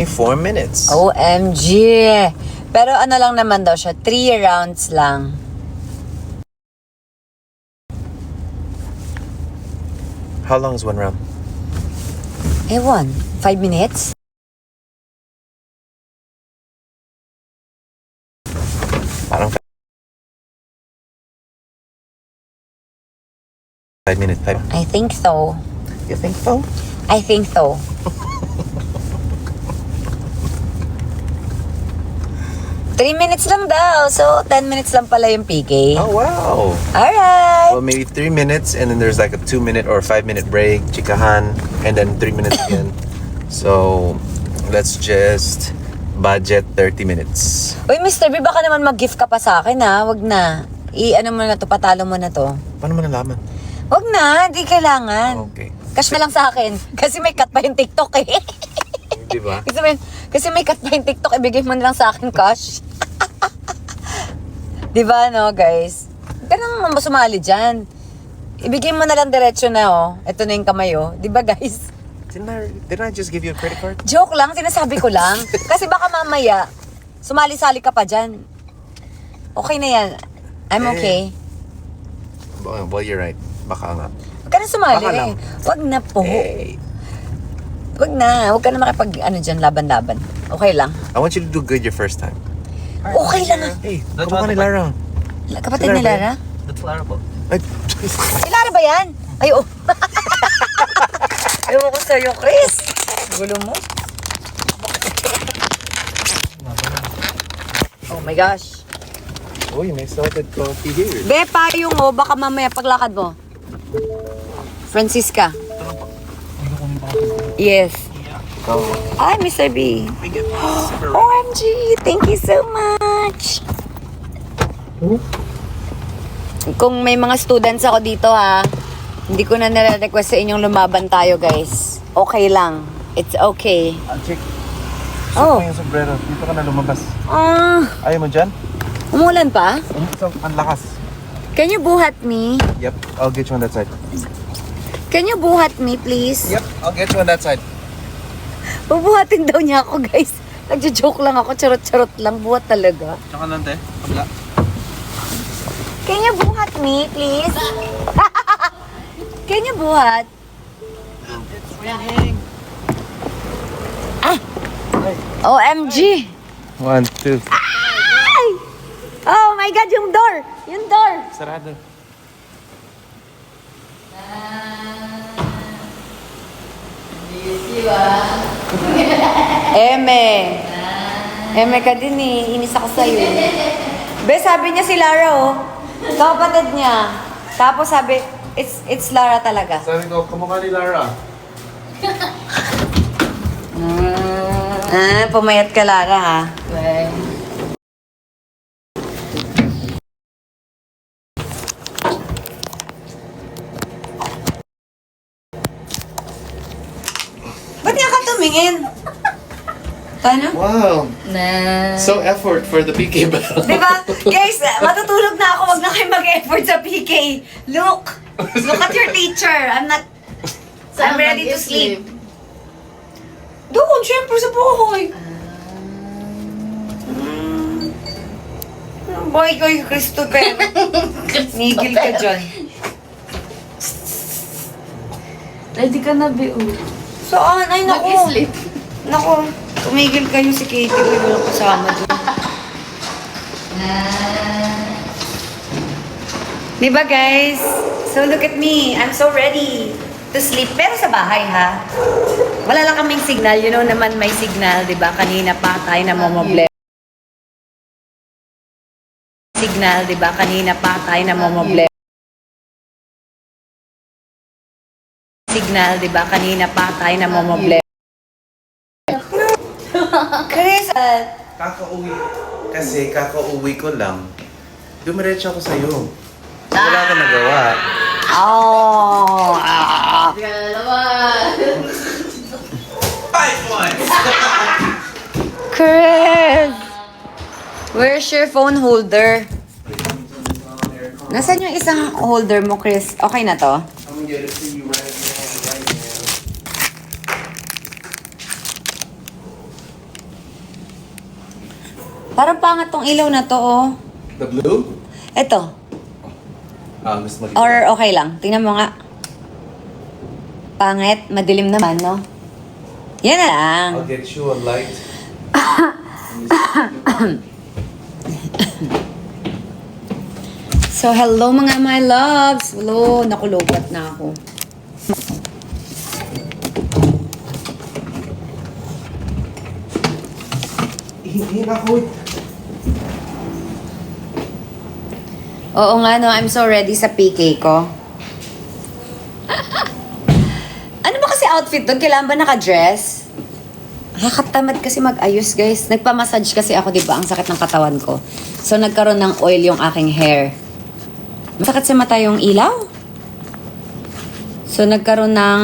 4 minutes. OMG! Pero ano lang naman daw siya, 3 rounds lang. How long is one round? Ewan, 5 minutes? Parang 5 minutes. I think so. You think so? I think so. Three minutes lang daw. So, 10 minutes lang pala yung PK. Oh, wow. Alright. Well, maybe 3 minutes, and then there's like a 2-minute or 5-minute break, chikahan, and then 3 minutes again. So, let's just budget 30 minutes. Uy, Mr. B, baka naman mag-gift ka pa sa akin, ha? Wag na. I-ano mo na to, patalo mo na to. Paano mo nalaman? Wag na, di kailangan. Okay. Cash na lang sa akin. Kasi may cut pa yung TikTok eh. Di ba? Kasi may cut pa yung TikTok, ibigay mo na lang sa akin cash. Di ba, no, guys? Ganang sumali dyan. Ibigay mo na lang diretso na, oh. Ito na yung kamay, oh. Di ba, guys? Didn't I just give you a credit card? Joke lang, sinasabi ko lang. Kasi baka mamaya, sumali-sali ka pa dyan. Okay na yan. I'm okay. Well, you're right. Baka nga. Huwag ka na sumali Baka eh. lang. Huwag na po. Hey, Huwag na. Huwag ka na makipag, dyan, laban-laban. Okay lang. I want you to do good your first time. Okay lang ah. Hey, kamukha ni Lara. Kapatid ni Lara? That's Lara po. Ay, Si Lara ba yan? Ay, oh. Ewan ko sa'yo, Chris. Gulo mo. Oh my gosh. Uy, may salted coffee here. Be, payong mo. Baka mamaya paglakad mo. Francisca. Yes. Hi, Mr. B. OMG, thank you so much. Kung may mga students ako dito ha, hindi ko na nare-request sa inyong lumaban tayo guys. Okay lang. It's okay. Check. Oh. Yung sombrero. Dito ka na lumabas. Ah, Ayaw mo dyan? umulan pa? Ang lakas. Can you buhat me? Yep, I'll get you on that side. Can you buhat me, please? Yep, I'll get you on that side. Bubuhatin daw niya ako guys. Nagjo-joke lang ako, charot-charot lang. Buhat talaga. Tsaka lang, te. Pagla. Can you buhat me, please? Can you buhat? It's raining. OMG! 1, 2. Ay! Oh my God, yung door! Yung door! Sarado. Eme! Eme ka din eh. Inis ako sa'yo. Be, sabi niya si Lara oh. Kapatid niya. Tapos sabi, it's Lara talaga. Sabi ko, kamukha ni Lara. Pumayat ka Lara ha. Ba't nga ka tumingin? Ano? Wow. So effort for the PK bell. Diba? Guys, matutulog na ako. Wag na kayo mag-effort sa PK. Look at your teacher. I'm ready to sleep. Doon, syempre sa buhay. Boy ko yung Christopher. Nigil ka dyan. Ready ka na, Beo. Saan? Ay, naku. Mag-sleep. Naku, tumigil kayo si Katie. Walang kasama dyan. Diba guys? So look at me. I'm so ready to sleep. Pero sa bahay ha. Wala lang kaming signal. You know naman may signal. Diba? Kanina pa tayo na momoblema. Signal. Diba? Kanina pa tayo na momoblema. Signal. Diba? Kanina pa tayo na momoblema. Chris! Kakauwi. Kasi kakauwi ko lang. Dumiretso ako sa'yo. Wala akong nagawa. Oh! Hindi ka na naman. 5 points! Chris! Where's your phone holder? Nasaan yung isang holder mo, Chris? Okay na to? I'm gonna get it to you right now. Parang pangat tong ilaw na to, oh. The blue? Eto. Gusto mo Or okay lang. Tingnan mo nga. Pangit. Madilim naman, no? Yan na lang. I'll get you a light. So, hello mga my loves. Hello, nakulobat na ako. Hindi na ako. Oo nga, no? I'm so ready sa PK ko. Ano ba kasi outfit doon? Kailangan ba naka-dress? Nakakatamad kasi mag-ayos, guys. Nagpa-massage kasi ako, di ba? Ang sakit ng katawan ko. So, nagkaroon ng oil yung aking hair. Masakit sa mata yung ilaw. So, nagkaroon ng